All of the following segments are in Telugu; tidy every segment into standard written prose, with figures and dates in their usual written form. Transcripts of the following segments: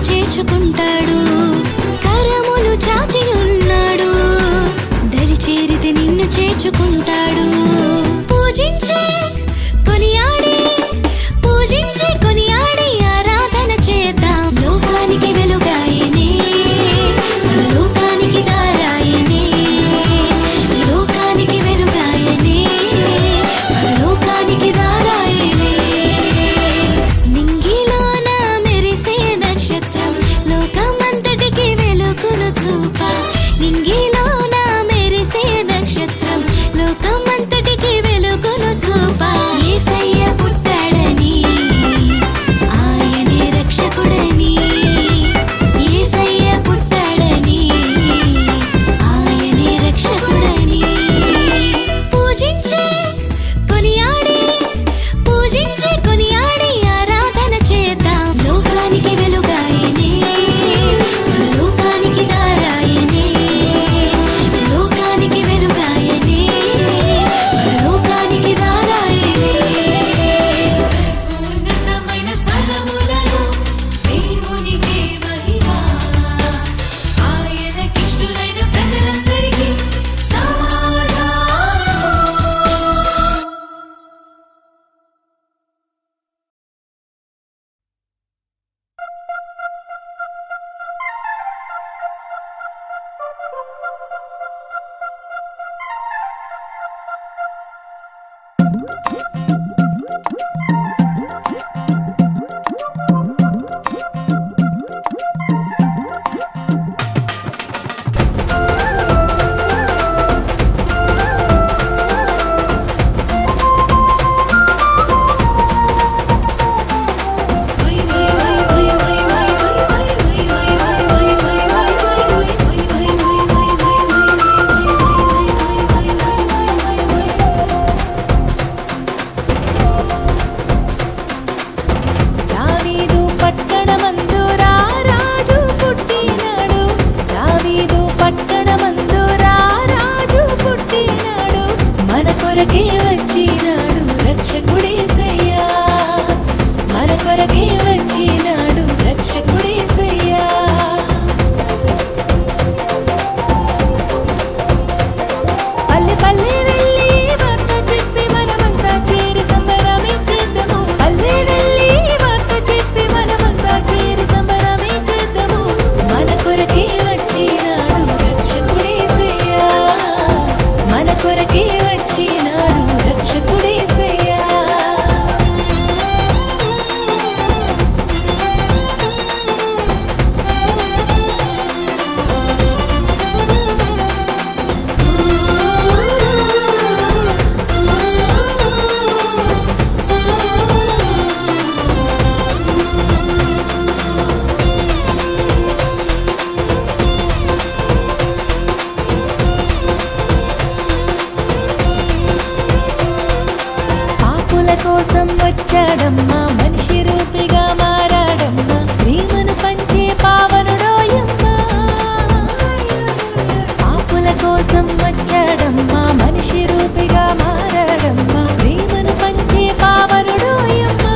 చేర్చుకుంటాడు. కరములు చాచి ఉన్నాడు, దరి చేరితే నిన్ను చేర్చుకుంటాడు. పూజించే కొనియాడి, పూజించే కొనియాడి ఆరాధన చేద్దాం. లోకానికి వెలుగాయనే, లోకానికి దారాయనే, లోకానికి వెలుగాయనే, లోకానికి దారాయనే. నింగిలోన మెరిసే నక్షత్రం లోకమంతటికి వెలుగును చూప. నింగిలోన మెరిసే నక్షత్రం లోకమంతటికి కొరకే వచ్చినాడు రక్షకుడేసయ్యా, మన కొరకే వచ్చినాడు రక్షకుడేసయ్యా. పల్లె పల్లె వెళ్ళి వార్త చెప్పి మనమంతా చేరి సంబరమించేద్దాము. పల్లె వెళ్ళి వార్త చెప్పి మనమంతా చేరి సంబరమించేద్దాము. మన కొరకే వచ్చినాడు రక్షకుడేసయ్యా, మన కొరకే వచ్చినాడు రక్షకుడేసయ్యా. పాపుల కోసం వచ్చాడమ్మా, మనిషి రూపిగా మారాడమ్మా, ప్రేమను పంచే పావనుడోయమ్మా. పాపుల కోసం వచ్చాడమ్మా, మనిషి రూపిగా మారాడమ్మా, ప్రేమను పంచే పావనుడోయమ్మా.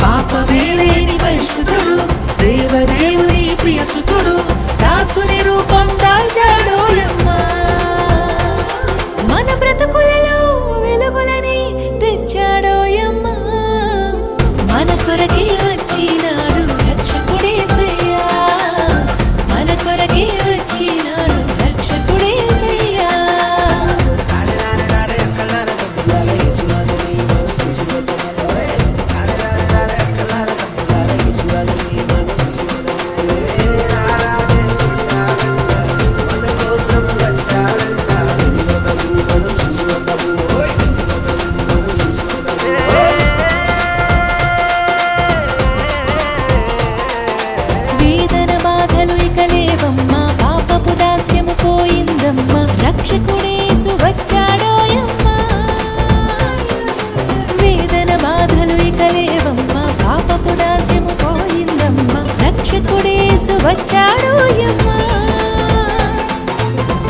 పాపమే లేని పరిశుద్ధుడు, దేవదేవుని ప్రియసుతుడు, దాసుని రూపం దాల్చాడోయమ్మా. మన బ్రతుకులలో వెలుగులని తెచ్చాడోయమ్మా, మన కొరకే వచ్చినాడు రక్షకుడేసయ్యా, మన కొరకే వచ్చినాడు రక్షకుడేసయ్యా. వేదన బాధలు ఇక లేవమ్మా, పాపపు దాస్యము పోయిందమ్మా, రక్షకుడేసు వచ్చాడోయమ్మా. వేదన బాధలు ఇక లేవమ్మా, పాపపు దాస్యము పోయిందమ్మా, రక్షకుడేసు వచ్చాడోయమ్మా.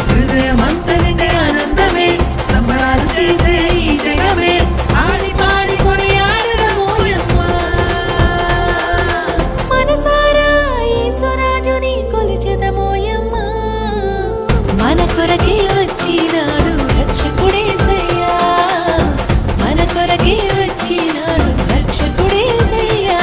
హృదయమంతనిండే ఆనందమే, సంబరాలు చేసే ఈ జగమే, ఆడి పాడి కొనియాడదమోయమ్మా. మనసారా యేసురాజుని కొలిచెదమోయమ్మా, మన కొరకే వచ్చినాడు రక్షకుడేసయ్యా, మన కొరకే వచ్చినాడు రక్షకుడేసయ్యా.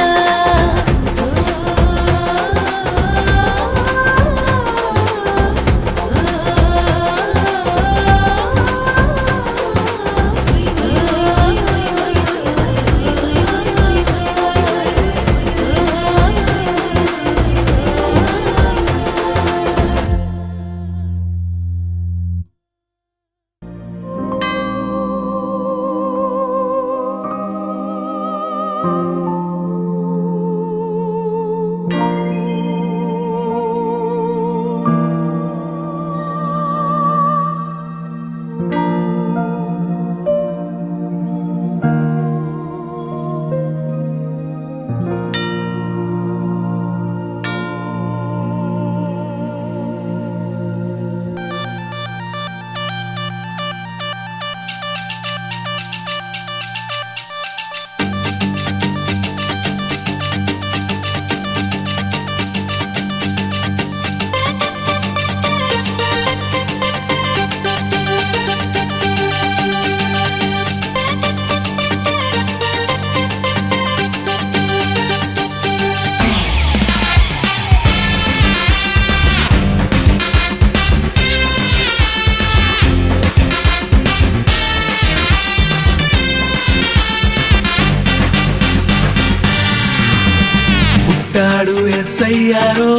పుట్టాడు యేసయ్యారో,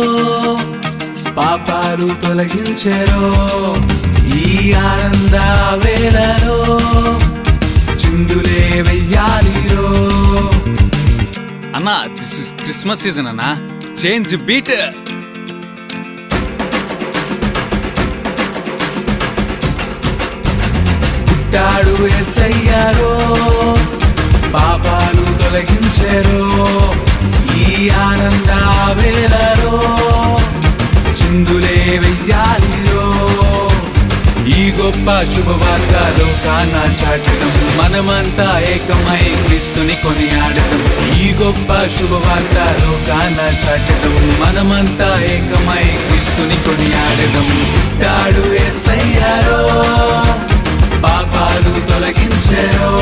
పాపాలు తొలగించెరో, ఈ ఆనంద వేళలో చిందులే వెయ్యాలిరో. అన్నా దిస్ ఇస్ క్రిస్మస్ సీజన్ అన్నా, చేంజ్ బీట్. పుట్టాడు యేసయ్యారో, పాపాలు తొలగించెరో, ఈ ఆనంద వేళలో చిందులే వెయ్యాలిరో. ఈ గొప్ప శుభవార్త లోకాన చాటడం మనమంతా ఏకమై క్రీస్తుని కొనియాడడం ఈ గొప్ప శుభవార్త లోకాన చాటడం మనమంతా ఏకమై క్రీస్తుని కొనియాడడం పుట్టాడు యేసయ్యారో పాపాలు తొలగించారో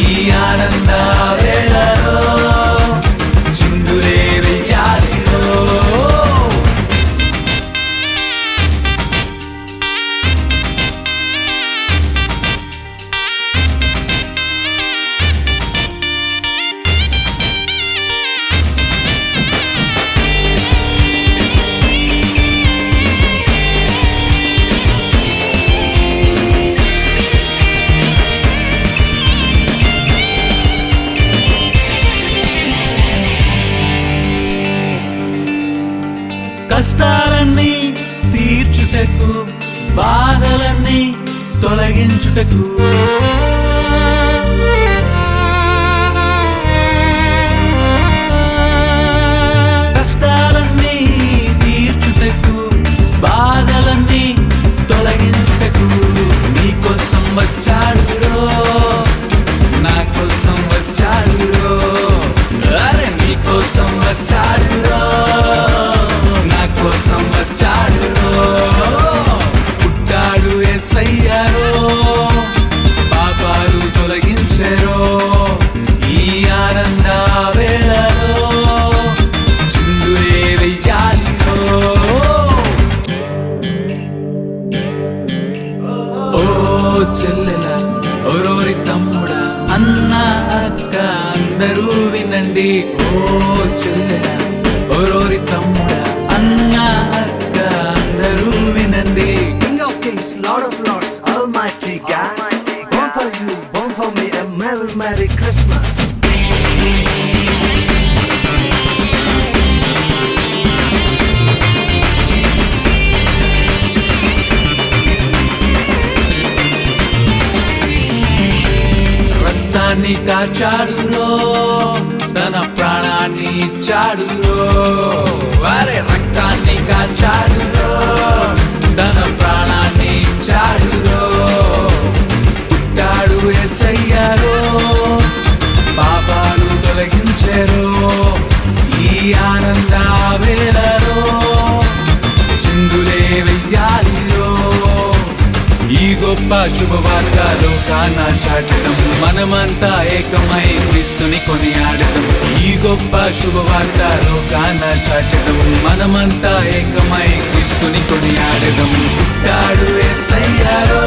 ఈ ఆనంద వేళలో చిందులే వెయ్యాలిరో కష్టాలన్నీ తీర్చుటకు బాధలన్నీ తొలగించుటకు కష్టాలన్నీ తీర్చుటకు బాధలన్నీ తొలగించుటకు నీకోసం వచ్చాడురో నా కోసం వచ్చాడురో అరే నీకోసం వచ్చాడురో కోసం వచ్చాడురో పుట్టాడు యేసయ్యారో పాపాలు తొలగించారో ఈ ఆనంద వేళలో చిందులే వెయ్యాలిరో ఓ చెల్లెల ఓరోరి తమ్ముడా అన్న అక్క అందరూ వినండి ఓ చెల్లెల ఓరోరి తమ్ముడా అన్న అక్క అందరూ వినండి King of kings, Lord of lords, Almighty God. Born for you, born for me, a merry, merry Christmas. రక్తాన్ని కాచాడురో తన ప్రాణాన్ని ఇచ్చాడురో వారే రక్తాన్ని కాచాడురో తన ప్రాణాన్ని ఇచ్చాడురో పుట్టాడు యేసయ్యారో పాపాలు తొలగించారో ఈ ఆనంద వేళలో చిందులే వెయ్యాలిరో ఈ గొప్ప శుభవార్త లోకాన చాటడం మనమంతా ఏకమై క్రీస్తుని కొనియాడడం ఈ గొప్ప శుభవార్త లోకాన చాటడం మనమంతా ఏకమై క్రీస్తుని కొనియాడడం పుట్టాడు యేసయ్యారో